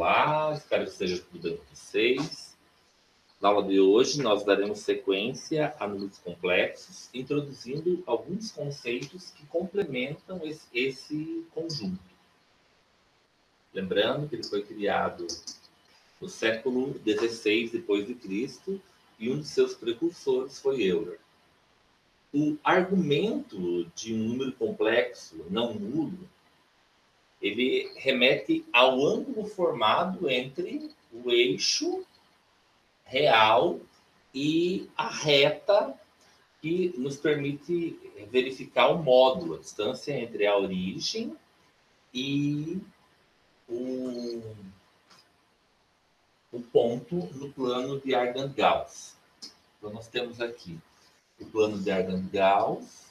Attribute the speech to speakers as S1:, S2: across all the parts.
S1: Olá, espero que esteja tudo bem com vocês. Na aula de hoje, nós daremos sequência a números complexos, introduzindo alguns conceitos que complementam esse conjunto. Lembrando que ele foi criado no século XVI depois de Cristo e um de seus precursores foi Euler. O argumento de um número complexo não nulo, ele remete ao ângulo formado entre o eixo real e a reta que nos permite verificar o módulo, a distância entre a origem e o ponto no plano de Argand-Gauss. Então, nós temos aqui o plano de Argand-Gauss,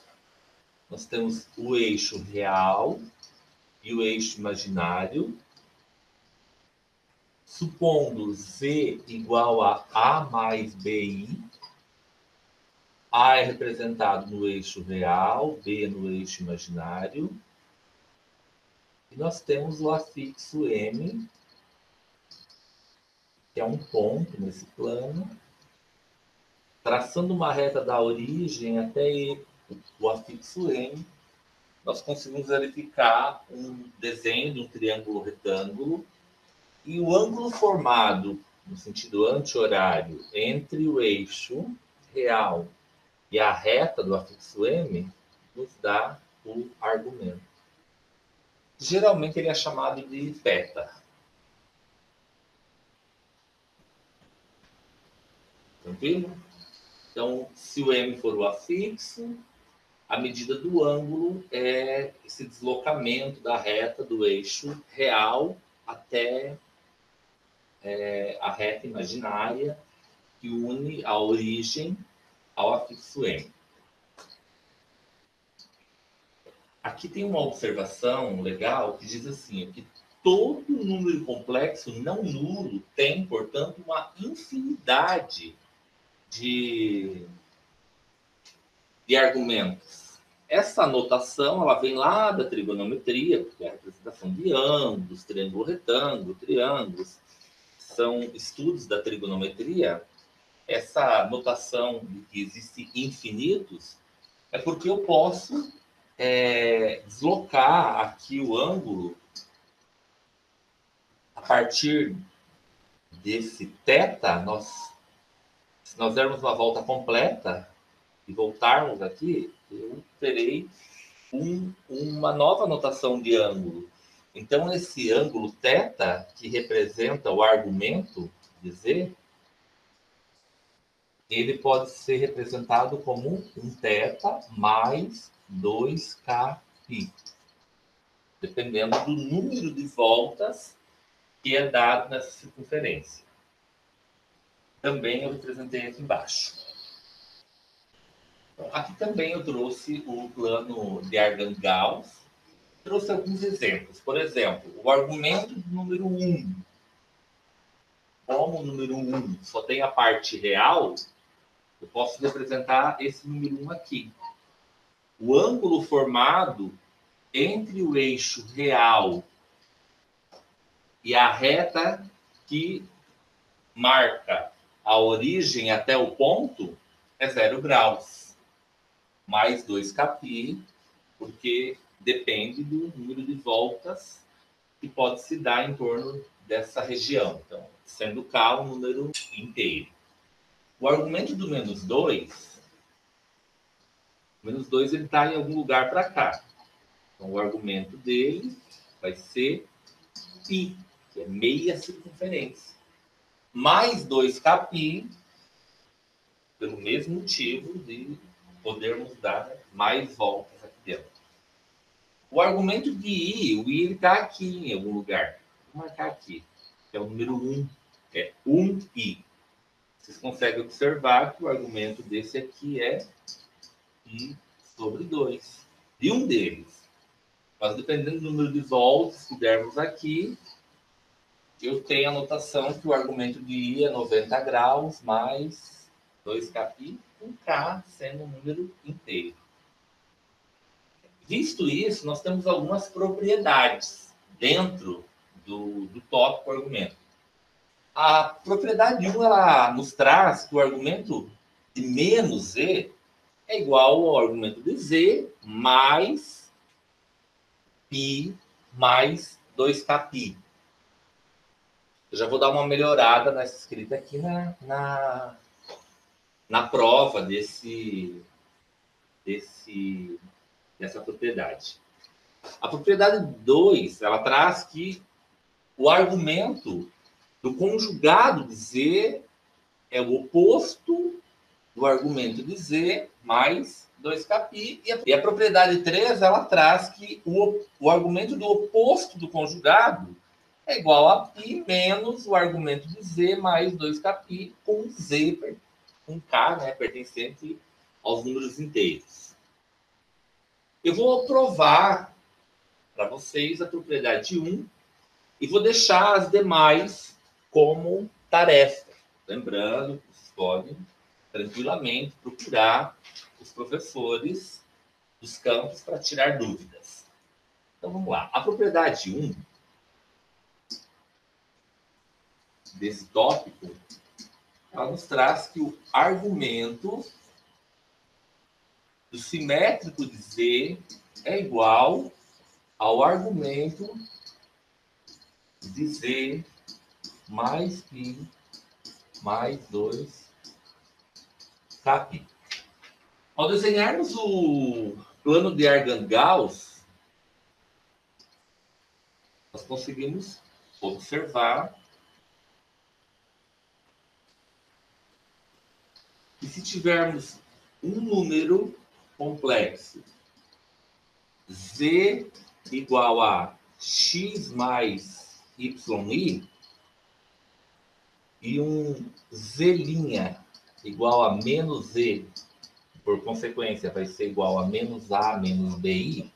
S1: nós temos o eixo real e o eixo imaginário, supondo Z igual a A mais BI, A é representado no eixo real, B no eixo imaginário, e nós temos o afixo M, que é um ponto nesse plano, traçando uma reta da origem até o afixo M, nós conseguimos verificar um desenho de um triângulo retângulo, e o ângulo formado, no sentido anti-horário, entre o eixo real e a reta do afixo M, nos dá o argumento. Geralmente ele é chamado de θ. Tranquilo? Então, se o M for o afixo, a medida do ângulo é esse deslocamento da reta do eixo real até a reta imaginária que une a origem ao afixo M. Aqui tem uma observação legal que diz assim, que todo número complexo não nulo tem, portanto, uma infinidade de argumentos. Essa notação ela vem lá da trigonometria, porque é a representação de ângulos, triângulo retângulo, triângulos, são estudos da trigonometria. Essa notação de que existem infinitos é porque eu posso deslocar aqui o ângulo a partir desse θ. Se nós dermos uma volta completa e voltarmos aqui, eu terei uma nova notação de ângulo. Então, esse ângulo θ, que representa o argumento de Z, ele pode ser representado como um θ mais 2kπ, dependendo do número de voltas que é dado nessa circunferência. Também eu representei aqui embaixo. Então, aqui também eu trouxe o plano de Argand-Gauss, trouxe alguns exemplos. Por exemplo, o argumento do número 1. Como o número 1 só tem a parte real, eu posso representar esse número 1 aqui. O ângulo formado entre o eixo real e a reta que marca a origem até o ponto é 0 graus, mais 2kπ, porque depende do número de voltas que pode se dar em torno dessa região. Então, sendo k um número inteiro. O argumento do menos 2, ele está em algum lugar para cá. Então, o argumento dele vai ser π, que é meia circunferência, mais 2kπ, pelo mesmo motivo de podermos dar mais voltas aqui dentro. O argumento de I, o I está aqui em algum lugar. Vou marcar aqui, que é o número 1, é 1i. Vocês conseguem observar que o argumento desse aqui é I sobre 2. E um deles. Mas dependendo do número de voltas que dermos aqui, eu tenho a notação que o argumento de I é 90 graus mais 2kπ, com k sendo um número inteiro. Visto isso, nós temos algumas propriedades dentro do tópico argumento. A propriedade 1, ela nos traz que o argumento de menos z é igual ao argumento de z mais π mais 2kπ. Eu já vou dar uma melhorada nessa escrita aqui na prova dessa propriedade. A propriedade 2, ela traz que o argumento do conjugado de z é o oposto do argumento de z mais 2kπ. E a propriedade 3, ela traz que o argumento do oposto do conjugado é igual a π menos o argumento de z mais 2kπ com z, com k, né, pertencente aos números inteiros. Eu vou provar para vocês a propriedade 1 e vou deixar as demais como tarefa. Lembrando que vocês podem tranquilamente procurar os professores dos campos para tirar dúvidas. Então vamos lá. A propriedade 1 desse tópico, ela nos traz que o argumento do simétrico de z é igual ao argumento de z mais π mais 2kπ. Ao desenharmos o plano de Argand-Gauss, nós conseguimos observar que se tivermos um número complexo z igual a x mais yi e um z' igual a menos z, por consequência, vai ser igual a menos a menos bi,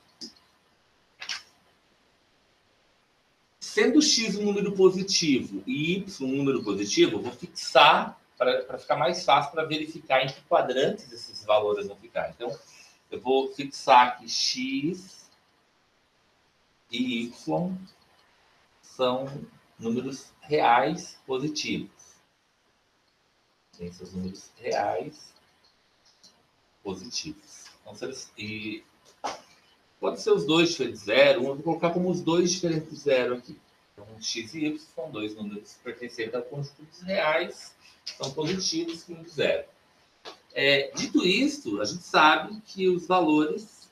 S1: sendo x um número positivo e y um número positivo, eu vou fixar para ficar mais fácil para verificar em que quadrantes esses valores vão ficar. Então, eu vou fixar que x e y são números reais positivos. Tem seus números reais positivos. Então, pode ser os dois diferentes de zero. Eu vou colocar como os dois diferentes de zero aqui. Então, x e y são dois números pertencentes a conjuntos reais, são positivos com zero. Dito isto, a gente sabe que os valores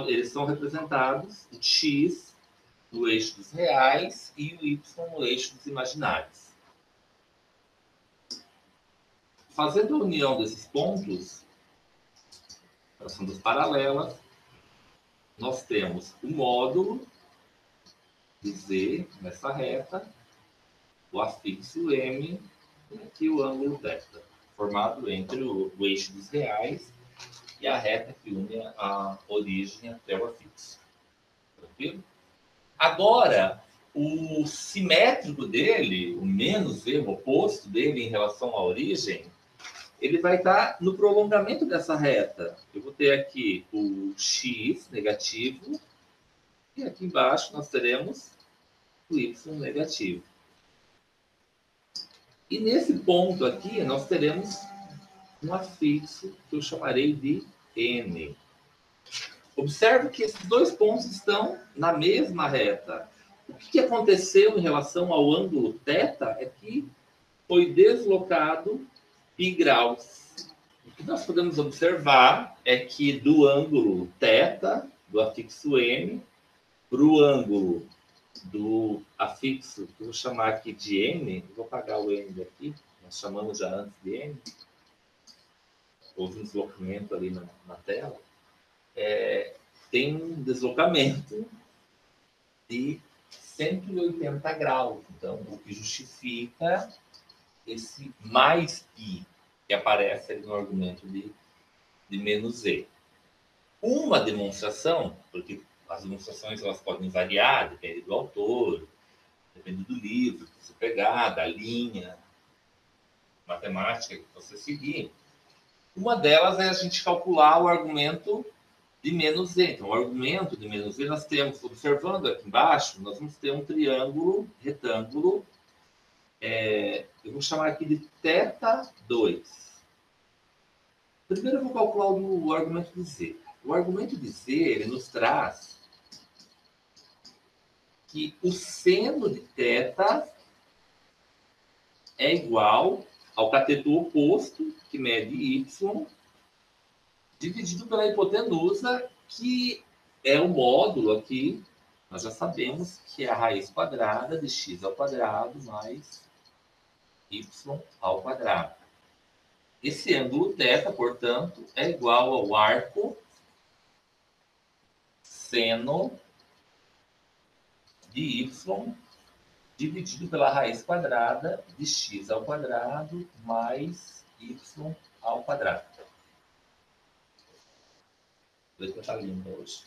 S1: eles são representados, o x no eixo dos reais e o y no eixo dos imaginários. Fazendo a união desses pontos, traçando as paralelas, nós temos o módulo de z nessa reta, o afixo m e aqui o ângulo θ, formado entre o eixo dos reais e a reta que une a origem até o afixo. Tranquilo? Agora, o simétrico dele, o menos z, o oposto dele em relação à origem, ele vai estar no prolongamento dessa reta. Eu vou ter aqui o x negativo e aqui embaixo nós teremos o y negativo. E nesse ponto aqui nós teremos um afixo que eu chamarei de n. Observe que esses dois pontos estão na mesma reta. O que aconteceu em relação ao ângulo θ é que foi deslocado pi graus. O que nós podemos observar é que do ângulo θ, do afixo m, para o ângulo do afixo, que eu vou chamar aqui de n, vou apagar o n daqui, nós chamamos já antes de n, houve um deslocamento ali na tela, tem um deslocamento de 180 graus. Então, o que justifica esse mais π que aparece ali no argumento de menos z. Uma demonstração, porque as demonstrações elas podem variar, depende do autor, depende do livro que você pegar, da linha matemática que você seguir. Uma delas é a gente calcular o argumento de menos z. Então, o argumento de menos z, nós temos, observando aqui embaixo, nós vamos ter um triângulo retângulo, eu vou chamar aqui de θ2. Primeiro eu vou calcular o argumento de z. O argumento de z, ele nos traz que o seno de θ é igual ao cateto oposto, que mede y, dividido pela hipotenusa, que é o módulo aqui, nós já sabemos que é a raiz quadrada de x ao quadrado mais y ao quadrado. Esse ângulo θ, portanto, é igual ao arco seno de y dividido pela raiz quadrada de x ao quadrado mais y ao quadrado. Vou tentar limpo hoje.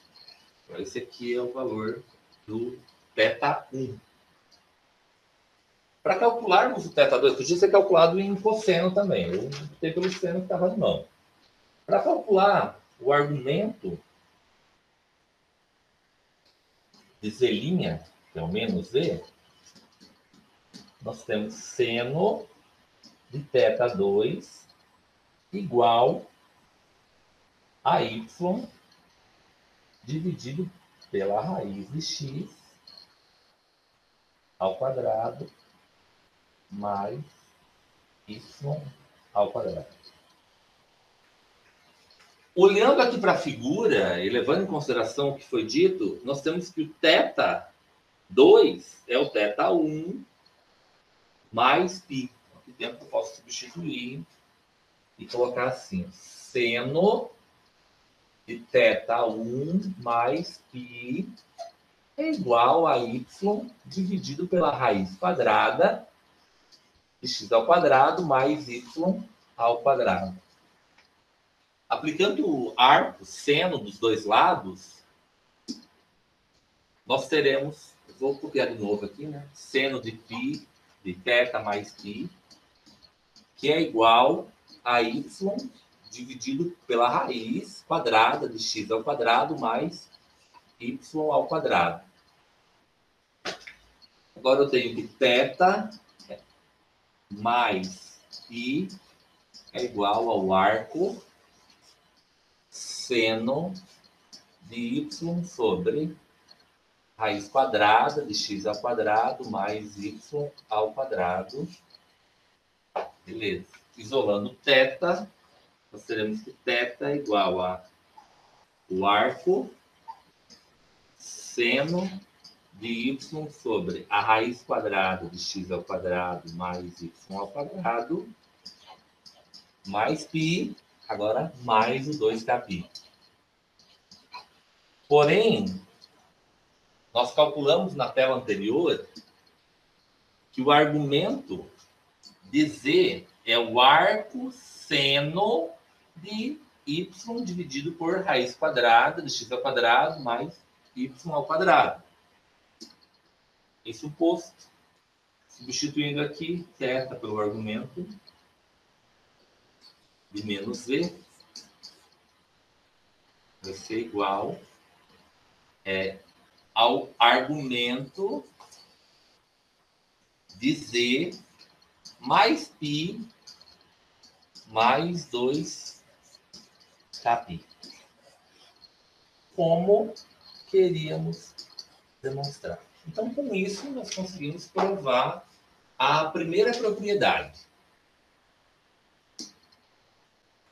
S1: Então, esse aqui é o valor do θ1. Para calcularmos o θ2, podia ser calculado em cosseno também. Eu optei pelo seno que estava de mão. Para calcular o argumento de z', que é o menos z, nós temos seno de θ2 igual a y dividido pela raiz de x ao quadrado mais y ao quadrado. Olhando aqui para a figura e levando em consideração o que foi dito, nós temos que o θ2 é o θ1 mais π. Aqui dentro eu posso substituir e colocar assim, seno de θ1 mais π é igual a y dividido pela raiz quadrada de x ao quadrado mais y ao quadrado. Aplicando o arco seno dos dois lados, nós teremos, vou copiar de novo aqui, né? Seno de π, de θ mais π, que é igual a y dividido pela raiz quadrada de x ao quadrado mais y ao quadrado. Agora eu tenho que θ mais π é igual ao arco seno de y sobre raiz quadrada de x ao quadrado mais y ao quadrado. Beleza. Isolando θ, nós teremos que θ é igual a o arco seno de y sobre a raiz quadrada de x ao quadrado mais y ao quadrado, mais π, agora mais o 2kπ. Porém, nós calculamos na tela anterior que o argumento de z é o arco seno de y dividido por raiz quadrada de x ao quadrado mais y ao quadrado. Esse suposto, substituindo aqui θ pelo argumento de menos z, vai ser igual ao argumento de z mais π mais 2kπ. Como queríamos demonstrar. Então, com isso, nós conseguimos provar a primeira propriedade.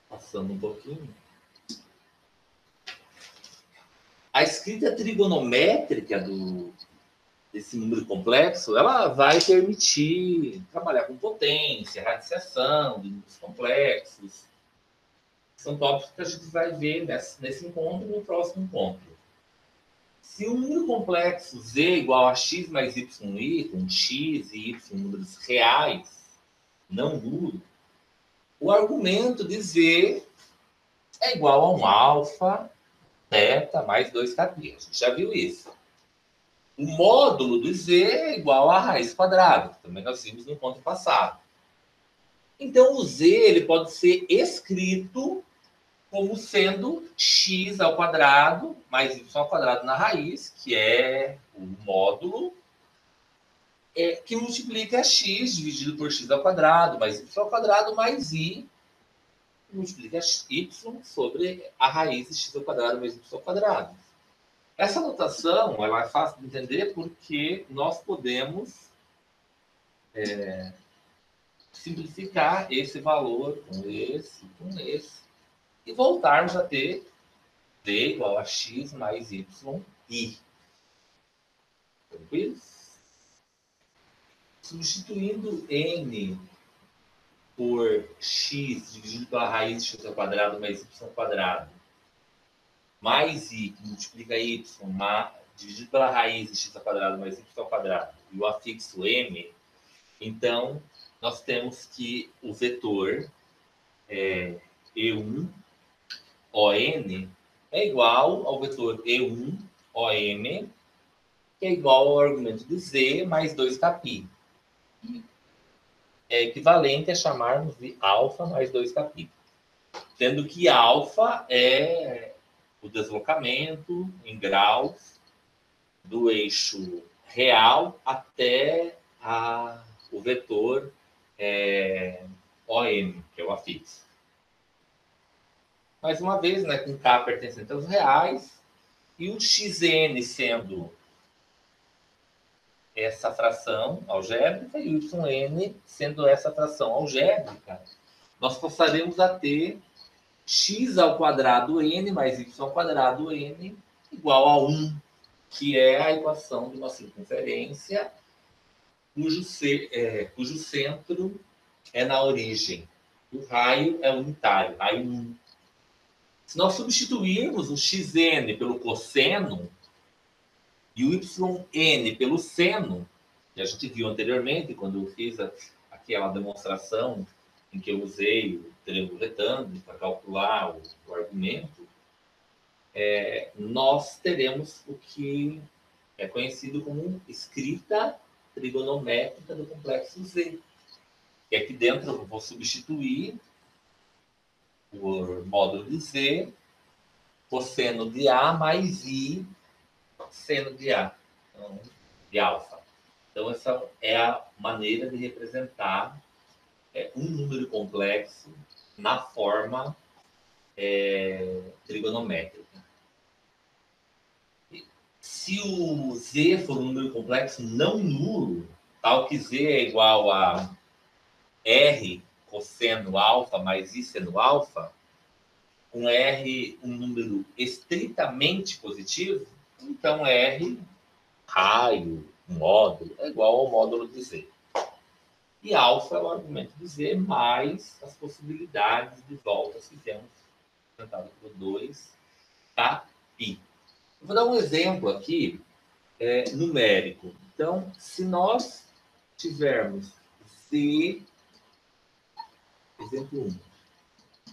S1: Passando um pouquinho. A escrita trigonométrica desse número complexo, ela vai permitir trabalhar com potência, radiciação de números complexos. São tópicos que a gente vai ver nesse encontro e no próximo encontro. Se um número complexo z igual a x mais y, com x e y números reais, não nulo, o argumento de z é igual a um alfa, θ mais 2kπ. A gente já viu isso. O módulo do z é igual a raiz quadrada, que também nós vimos no encontro passado. Então, o z ele pode ser escrito como sendo x ao quadrado mais y ao quadrado na raiz, que é o módulo que multiplica x dividido por x ao quadrado mais y ao quadrado mais i multiplica y sobre a raiz de x ao quadrado mais y ao quadrado. Essa notação ela é fácil de entender porque nós podemos simplificar esse valor com esse, e voltarmos a ter d igual a x mais y i. Tranquilo? Substituindo n por x dividido pela raiz de x ao quadrado mais y ao quadrado, mais i, que multiplica y, dividido pela raiz de x ao quadrado mais y ao quadrado, e o afixo m, então, nós temos que o vetor E1 ON é igual ao vetor E1 OM, que é igual ao argumento de Z mais 2κ. É equivalente a chamarmos de alfa mais 2κ. Sendo que alfa é o deslocamento em graus do eixo real até o vetor OM, que é o afixo. Mais uma vez, né, com K pertencente aos reais, e o xn sendo essa fração algébrica e o yn sendo essa fração algébrica, nós passaremos a ter x ao quadrado n mais y ao quadrado n igual a 1, que é a equação de uma circunferência cujo centro é na origem. O raio é unitário, raio 1. Se nós substituirmos o xn pelo cosseno e o yn pelo seno, que a gente viu anteriormente, quando eu fiz aquela demonstração em que eu usei o triângulo retângulo para calcular o argumento, nós teremos o que é conhecido como escrita trigonométrica do complexo Z. E aqui dentro eu vou substituir o módulo de Z, cosseno de A mais I, seno de A, então, de alfa. Então, essa é a maneira de representar um número complexo na forma trigonométrica. Se o Z for um número complexo não nulo, tal que Z é igual a R cosseno alfa mais I seno alfa, com R um número estritamente positivo, então R, raio, módulo, é igual ao módulo de Z. E alfa é o argumento de Z, mais as possibilidades de voltas que temos representado por 2κπ. Eu vou dar um exemplo aqui numérico. Então, se nós tivermos Z, exemplo 1,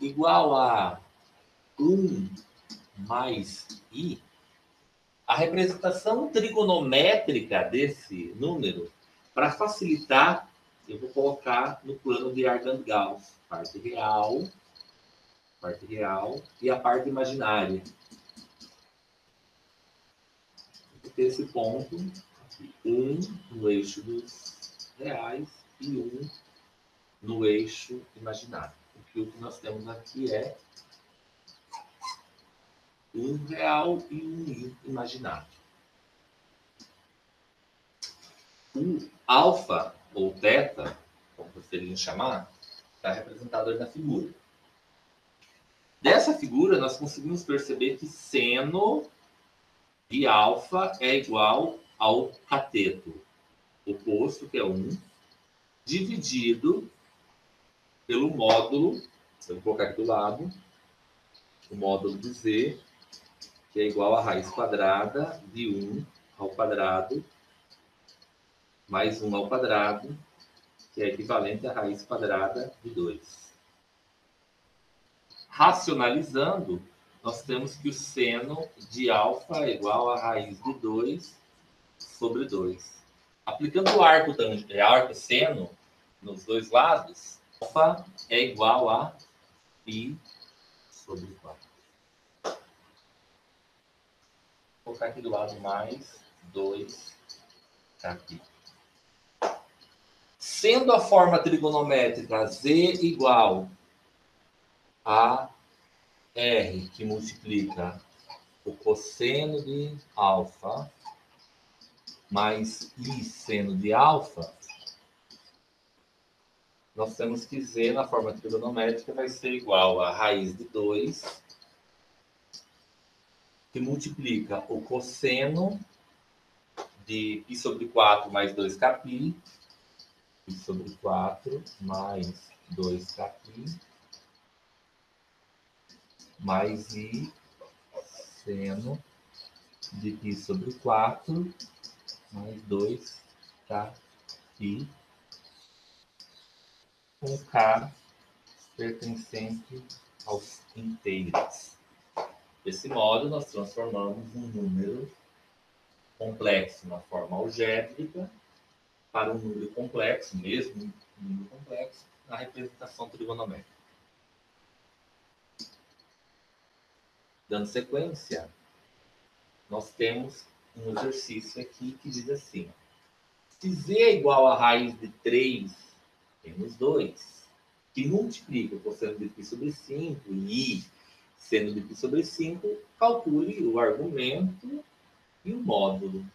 S1: igual a 1 mais I, a representação trigonométrica desse número, para facilitar, eu vou colocar no plano de Argand-Gauss, parte real e a parte imaginária. Vou ter esse ponto, 1 no eixo dos reais e 1 no eixo imaginário. Porque o que nós temos aqui é um real e um imaginário. O alfa, ou teta, como preferirem chamar, está representado aí na figura. Dessa figura, nós conseguimos perceber que seno de alfa é igual ao cateto oposto, que é 1, dividido pelo módulo, eu vou colocar aqui do lado, o módulo de Z, que é igual a raiz quadrada de 1 ao quadrado, mais 1 ao quadrado, que é equivalente à raiz quadrada de 2. Racionalizando, nós temos que o seno de alfa é igual a raiz de 2 sobre 2. Aplicando o arco-seno nos dois lados, alfa é igual a π sobre 4. Vou colocar aqui do lado mais 2kπ. Sendo a forma trigonométrica z igual a r, que multiplica o cosseno de alfa mais i seno de alfa, nós temos que z na forma trigonométrica vai ser igual a raiz de 2, que multiplica o cosseno de π sobre 4 mais 2kπ, π sobre 4 mais 2kπ, mais i seno de π sobre 4 mais 2kπ, com k pertencente aos inteiros. Desse modo, nós transformamos um número complexo na forma algébrica para um número complexo, mesmo um número complexo, na representação trigonométrica. Dando sequência, nós temos um exercício aqui que diz assim: se z é igual a raiz de 3 menos 2, que multiplica o cosseno de π sobre 5 e i seno de π sobre 5, calcule o argumento e o módulo.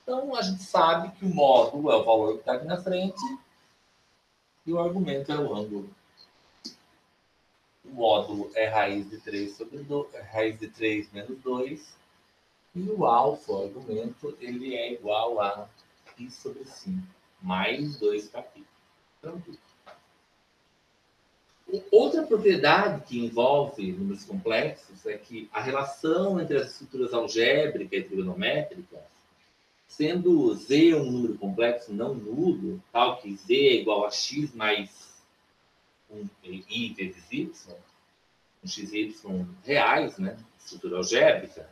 S1: Então, a gente sabe que o módulo é o valor que está aqui na frente e o argumento é o ângulo. O módulo é raiz de 3 sobre 2, raiz de 3 menos 2, e o alfa, o argumento, ele é igual a π sobre 5, mais 2kπ. Tranquilo. Outra propriedade que envolve números complexos é que a relação entre as estruturas algébricas e trigonométricas, sendo z um número complexo não nulo, tal que z é igual a x mais i vezes y, um x e y reais, né? Estrutura algébrica,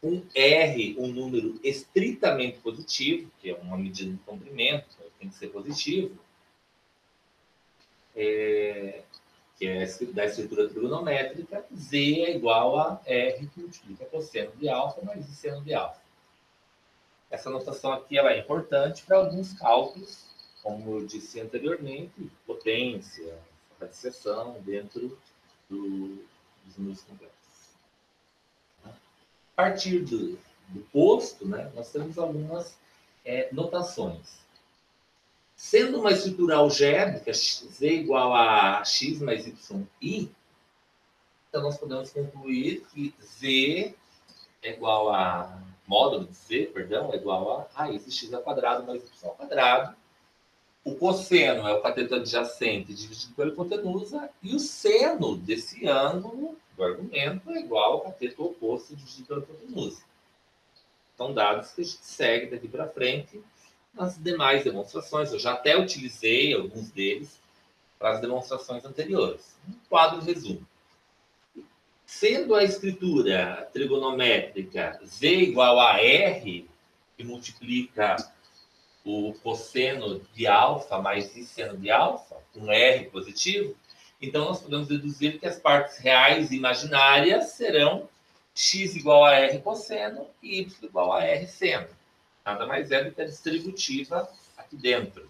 S1: um R, um número estritamente positivo, que é uma medida de comprimento, tem que ser positivo, que é da estrutura trigonométrica, z é igual a R, que multiplica cosseno de alfa mais seno de alfa. Essa notação aqui ela é importante para alguns cálculos, como eu disse anteriormente, potência, radiciação dentro dos números complexos. A partir do posto, né, nós temos algumas notações. Sendo uma estrutura algébrica, z igual a x mais yi, então nós podemos concluir que z é igual a módulo de z, perdão, é igual a raiz de x ao quadrado mais y ao quadrado. O cosseno é o cateto adjacente dividido pela hipotenusa, e o seno desse ângulo do argumento é igual ao cateto oposto dividido pela hipotenusa. São dados que a gente segue daqui para frente nas demais demonstrações. Eu já até utilizei alguns deles para as demonstrações anteriores. Um quadro resumo. Sendo a escritura trigonométrica z igual a r, que multiplica o cosseno de alfa mais i seno de alfa, um r positivo, então nós podemos deduzir que as partes reais e imaginárias serão x igual a r cosseno e y igual a r seno. Nada mais é do que a distributiva aqui dentro.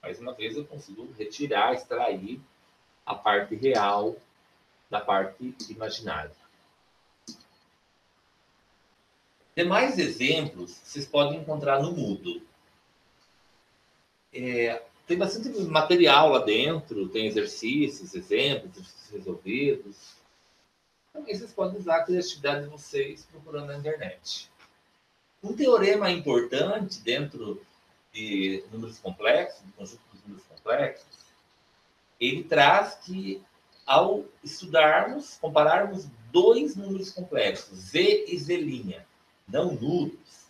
S1: Mais uma vez, eu consigo retirar, extrair a parte real da parte imaginária. Demais exemplos vocês podem encontrar no Moodle. Tem bastante material lá dentro, tem exercícios, exemplos, exercícios resolvidos. Também vocês podem usar a criatividade de vocês procurando na internet. Um teorema importante dentro de números complexos, do conjunto dos números complexos, ele traz que, ao estudarmos, compararmos dois números complexos, z e z', não nulos,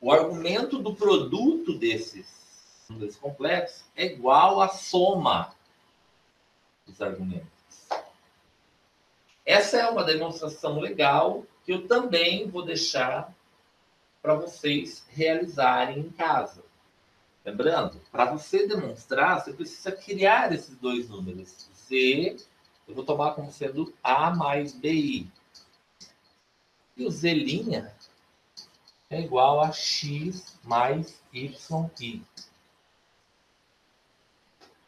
S1: o argumento do produto desses números complexos é igual à soma dos argumentos. Essa é uma demonstração legal que eu também vou deixar para vocês realizarem em casa. Lembrando, para você demonstrar, você precisa criar esses dois números, z eu vou tomar como sendo A mais BI. E o Z' é igual a X mais YI.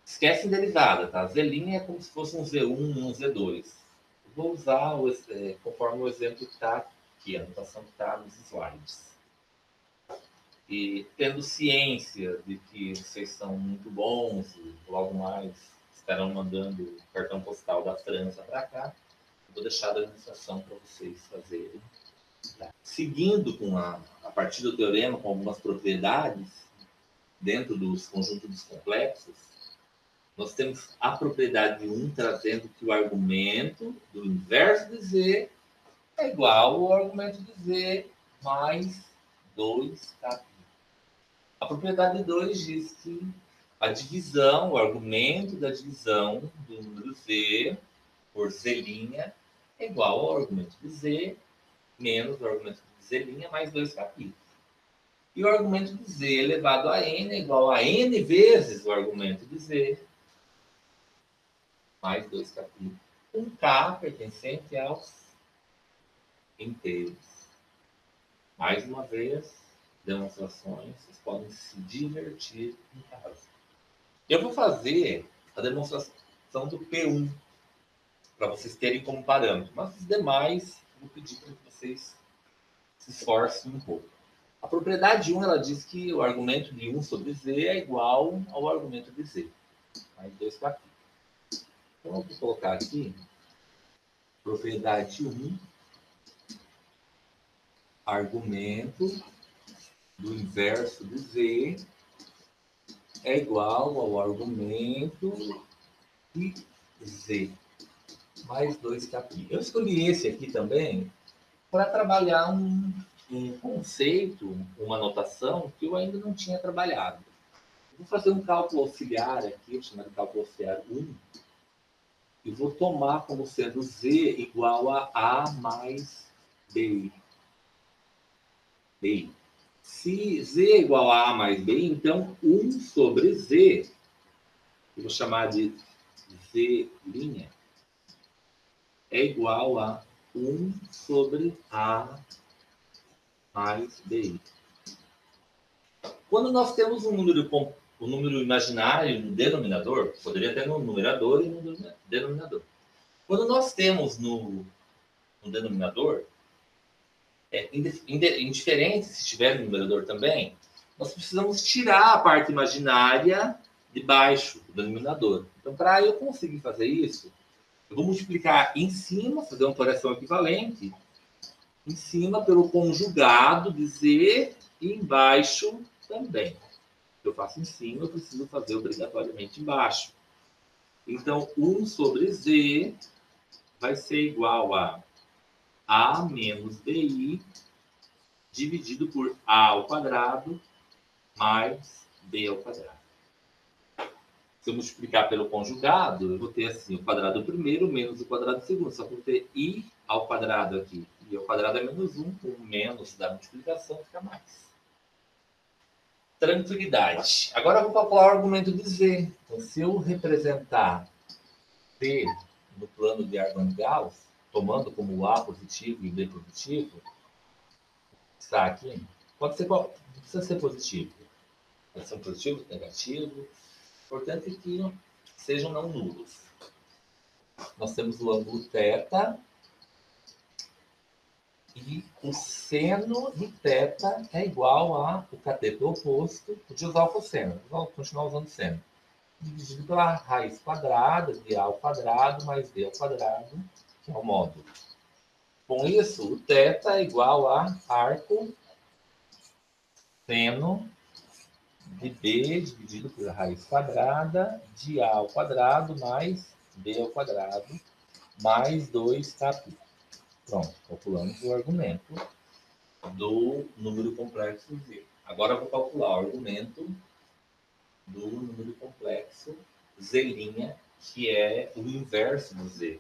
S1: Esquece em derivada, tá? Z' é como se fosse um Z1, um Z2. Vou usar conforme o exemplo que está aqui, a anotação que está nos slides. E tendo ciência de que vocês são muito bons, e logo mais estarão mandando o cartão postal da França para cá, eu vou deixar a demonstração para vocês fazerem. Tá? Seguindo a partir do teorema, com algumas propriedades dentro dos conjuntos dos complexos, nós temos a propriedade 1 trazendo que o argumento do inverso de Z é igual ao argumento de Z mais 2k. A propriedade 2 diz que a divisão, o argumento da divisão do número Z por Z' é igual ao argumento de Z menos o argumento de Z' mais 2k. E o argumento de Z elevado a n é igual a n vezes o argumento de Z mais 2k. Um k pertencente aos inteiros. Mais uma vez, demonstrações, vocês podem se divertir em casa. Eu vou fazer a demonstração do P1, para vocês terem como parâmetro, mas os demais, vou pedir para que vocês se esforcem um pouco. A propriedade 1, ela diz que o argumento de 1 sobre Z é igual ao argumento de Z, mais 2k. Então, eu vou colocar aqui, propriedade 1, argumento do inverso de Z é igual ao argumento de Z, mais 2k. Eu escolhi esse aqui também para trabalhar um conceito, uma notação que eu ainda não tinha trabalhado. Vou fazer um cálculo auxiliar aqui, chamado cálculo auxiliar 1, e vou tomar como sendo Z igual a A mais BI. Se Z é igual a A mais BI, então 1 sobre Z, eu vou chamar de Z', é igual a 1 sobre A mais BI. Quando nós temos um número imaginário no denominador, poderia ter no numerador e no denominador. Quando nós temos no denominador, indiferente se estiver no numerador também, nós precisamos tirar a parte imaginária de baixo do denominador. Então, para eu conseguir fazer isso, eu vou multiplicar em cima, fazer uma operação equivalente, em cima pelo conjugado de Z e embaixo também. Eu faço em cima, eu preciso fazer obrigatoriamente embaixo. Então, 1 sobre Z vai ser igual a A menos BI dividido por A ao quadrado mais B ao quadrado. Se eu multiplicar pelo conjugado, eu vou ter assim, o quadrado primeiro menos o quadrado segundo. Só que eu vou ter I ao quadrado aqui. I ao quadrado é menos 1, o menos da multiplicação fica mais. Tranquilidade. Agora eu vou calcular o argumento de Z. Então, se eu representar T no plano de Argand-Gauss, tomando como A positivo e B positivo, está aqui, não precisa ser positivo. Pode ser um positivo, negativo. O importante é que sejam não nulos. Nós temos o ângulo θ e o seno de θ é igual a o cateto oposto. Podia usar o cosseno, vou continuar usando o seno. Dividido pela raiz quadrada de A ao quadrado mais B ao quadrado, que é o módulo. Com isso, o θ é igual a arco seno de B dividido pela raiz quadrada de A ao quadrado mais B ao quadrado mais 2k. Pronto, calculamos o argumento do número complexo Z. Agora eu vou calcular o argumento do número complexo Z', que é o inverso do Z.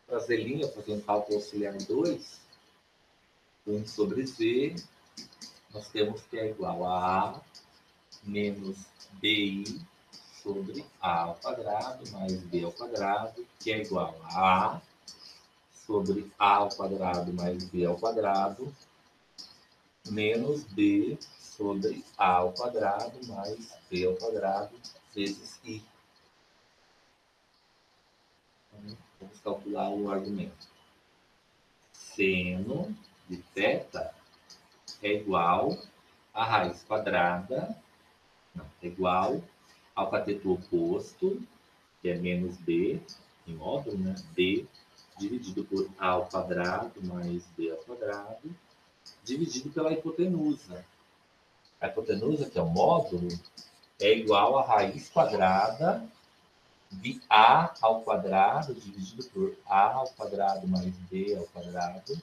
S1: Para Z', eu vou fazer um cálculo auxiliar 2, 1 sobre Z, nós temos que é igual a A menos BI sobre A ao quadrado mais B ao quadrado, que é igual a sobre A ao quadrado mais B ao quadrado, menos B sobre A ao quadrado mais B ao quadrado vezes I. Então, vamos calcular o argumento. Seno de θ é igual a raiz quadrada, não, é igual ao cateto oposto, que é menos B, em módulo, né? B dividido por A ao quadrado mais B ao quadrado, dividido pela hipotenusa. A hipotenusa, que é o módulo, é igual a raiz quadrada de A ao quadrado dividido por A ao quadrado mais B ao quadrado,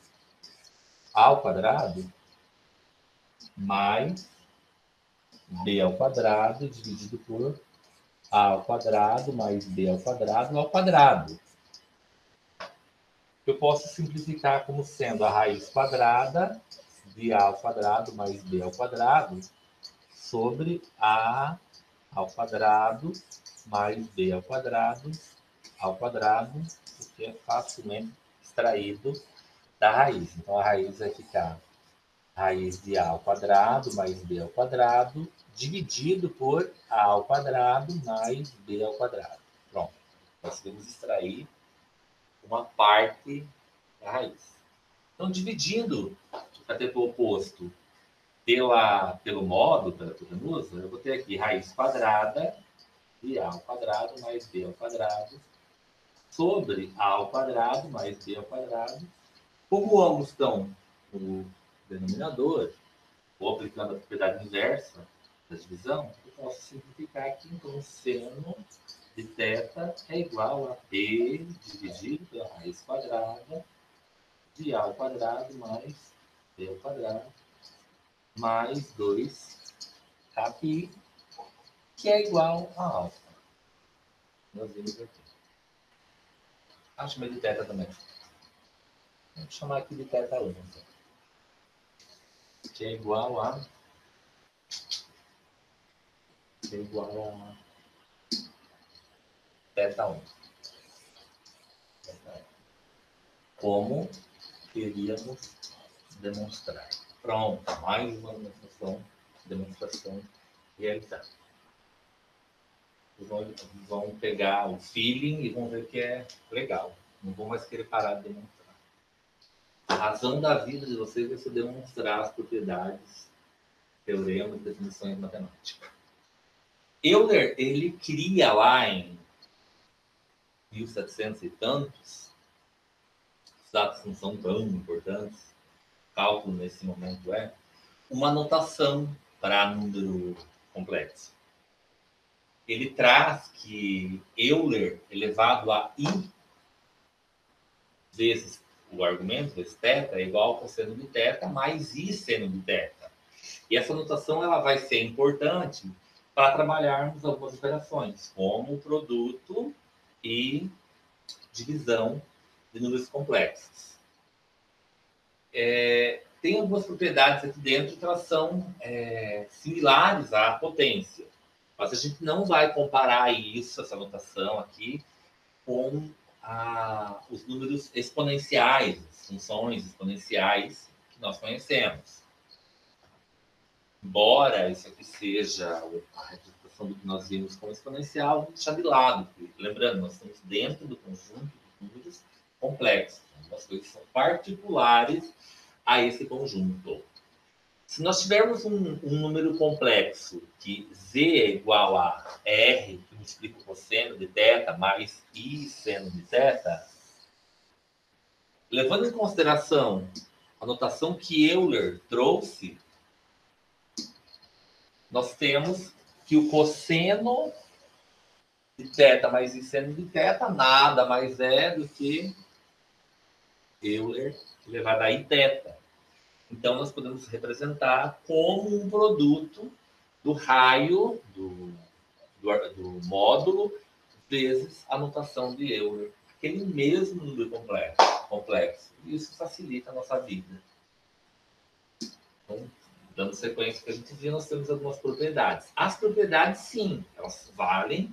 S1: A ao quadrado mais B ao quadrado dividido por A ao quadrado mais B ao quadrado. Eu posso simplificar como sendo a raiz quadrada de A ao quadrado mais B ao quadrado sobre A ao quadrado mais B ao quadrado, porque é facilmente extraído da raiz. Então, a raiz vai ficar raiz de A ao quadrado mais B ao quadrado, dividido por A ao quadrado mais B ao quadrado. Pronto. Nós vamos extrair uma parte da raiz. Então, dividindo o cateto oposto pelo módulo, pela hipotenusa, eu vou ter aqui raiz quadrada de A ao quadrado mais B ao quadrado sobre A ao quadrado mais B ao quadrado. Como ambos estão no denominador, ou aplicando a propriedade inversa da divisão, eu posso simplificar aqui. Então, seno de θ é igual a B dividido pela raiz quadrada de A ao quadrado mais B ao quadrado mais 2π, que é igual a alfa. Nós vimos aqui. Acho que de θ também. Vamos chamar aqui de θ1. Que é igual a θ1. Como queríamos demonstrar. Pronto, mais uma demonstração realizada. Vão pegar o feeling e vão ver que é legal. Não vão mais querer parar de demonstrar. A razão da vida de vocês é se demonstrar as propriedades, teoremas e definições matemáticas. Euler, ele cria lá em 1700 e tantos, os dados não são tão importantes, cálculo nesse momento uma notação para número complexo. Ele traz que Euler elevado a I vezes o argumento, vezes θ, é igual ao cosseno de θ mais I seno de θ. E essa notação ela vai ser importante para trabalharmos algumas operações, como produto e divisão de números complexos. Tem algumas propriedades aqui dentro que elas são similares à potência. Mas a gente não vai comparar isso, essa notação aqui, com os números exponenciais, as funções exponenciais que nós conhecemos. Embora isso aqui seja a representação do que nós vimos como exponencial, vamos deixar de lado. Lembrando, nós estamos dentro do conjunto de números complexos. As coisas são particulares a esse conjunto. Se nós tivermos um número complexo que z é igual a r, que multiplica o cosseno de θ, mais i seno de θ, levando em consideração a notação que Euler trouxe, nós temos que o cosseno de θ mais i seno de θ nada mais é do que Euler elevado a iθ. Então, nós podemos representar como um produto do raio do módulo vezes a notação de Euler. Aquele mesmo número complexo. Isso facilita a nossa vida. Então, Dando sequência ao que a gente viu, nós temos algumas propriedades. As propriedades, sim, elas valem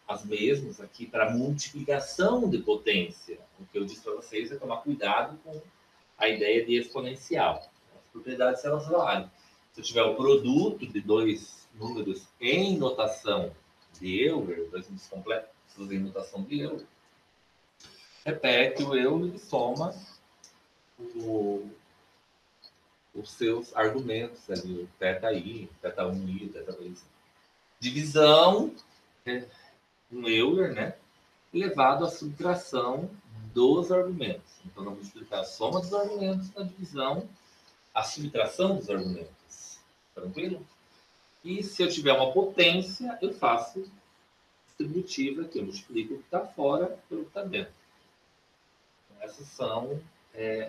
S1: as mesmas aqui para multiplicação de potência. O que eu disse para vocês é tomar cuidado com a ideia de exponencial. As propriedades, elas valem. Se eu tiver o produto de dois números em notação de Euler, dois números complexos em notação de Euler, repete o Euler e soma os seus argumentos ali, o θi, θ1i, θ2i. Divisão, um Euler, né? Elevado à subtração dos argumentos. Então, nós vamos explicar a soma dos argumentos na divisão, a subtração dos argumentos. Tranquilo? E se eu tiver uma potência, eu faço distributiva, que eu multiplico o que está fora pelo que está dentro. Então, essas são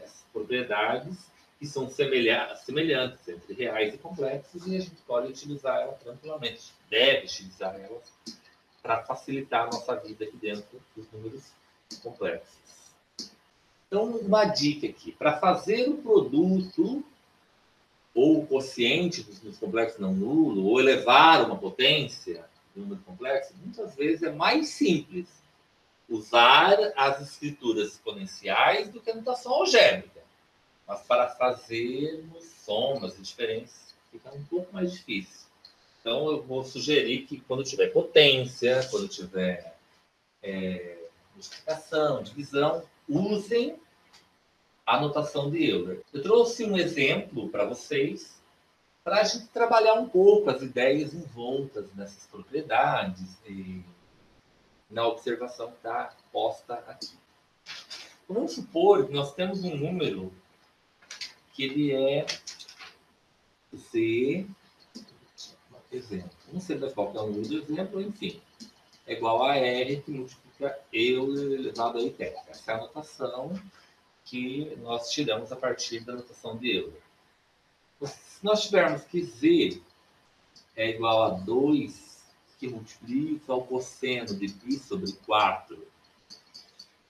S1: as propriedades que são semelhantes entre reais e complexos, e a gente pode utilizar elas tranquilamente. Deve utilizar elas para facilitar a nossa vida aqui dentro dos números complexos. Então, uma dica aqui. Para fazer o produto ou o quociente dos números complexos não nulo, ou elevar uma potência de um número complexo, muitas vezes é mais simples usar as escrituras exponenciais do que a notação algébrica. Mas para fazermos somas e diferenças fica um pouco mais difícil. Então, eu vou sugerir que quando tiver potência, quando tiver multiplicação, divisão, usem a notação de Euler. Eu trouxe um exemplo para vocês, para a gente trabalhar um pouco as ideias envoltas nessas propriedades e na observação que está posta aqui. Então, vamos supor que nós temos um número que ele é Z, exemplo, não sei qual que é o número do exemplo, enfim, é igual a R que multiplica Euler elevado a ITEC. Essa é a notação que nós tiramos a partir da notação de Euler. Se nós tivermos que Z é igual a 2 que multiplica o cosseno de π sobre 4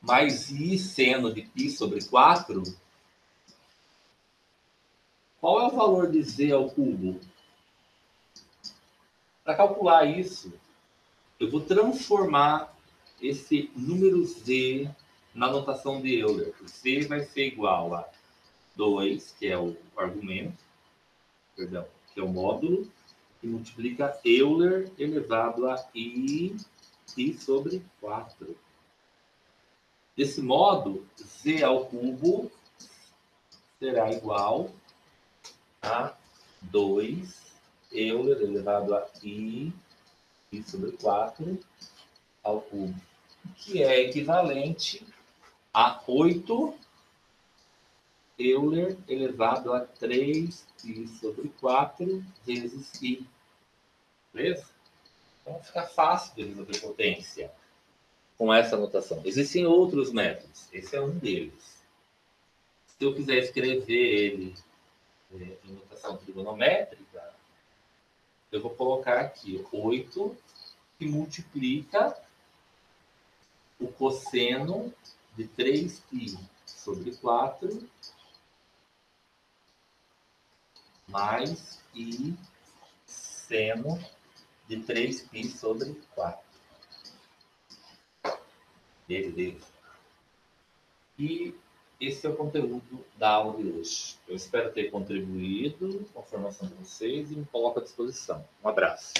S1: mais I seno de π sobre 4, qual é o valor de Z ao cubo? Para calcular isso, eu vou transformar esse número Z na notação de Euler. O Z vai ser igual a 2, que é o argumento, perdão, que é o módulo, que multiplica Euler elevado a I sobre 4. Desse modo, Z ao cubo será igual a 2 Euler elevado a I sobre 4 ao cubo, que é equivalente a 8 Euler elevado a 3π sobre 4 vezes I. Beleza? Então fica fácil de resolver potência com essa notação. Existem outros métodos. Esse é um deles. Se eu quiser escrever ele em notação trigonométrica, eu vou colocar aqui 8 que multiplica o cosseno de 3π sobre 4 mais I seno de 3π sobre 4. Beleza. E esse é o conteúdo da aula de hoje. Eu espero ter contribuído com a formação de vocês e me coloco à disposição. Um abraço.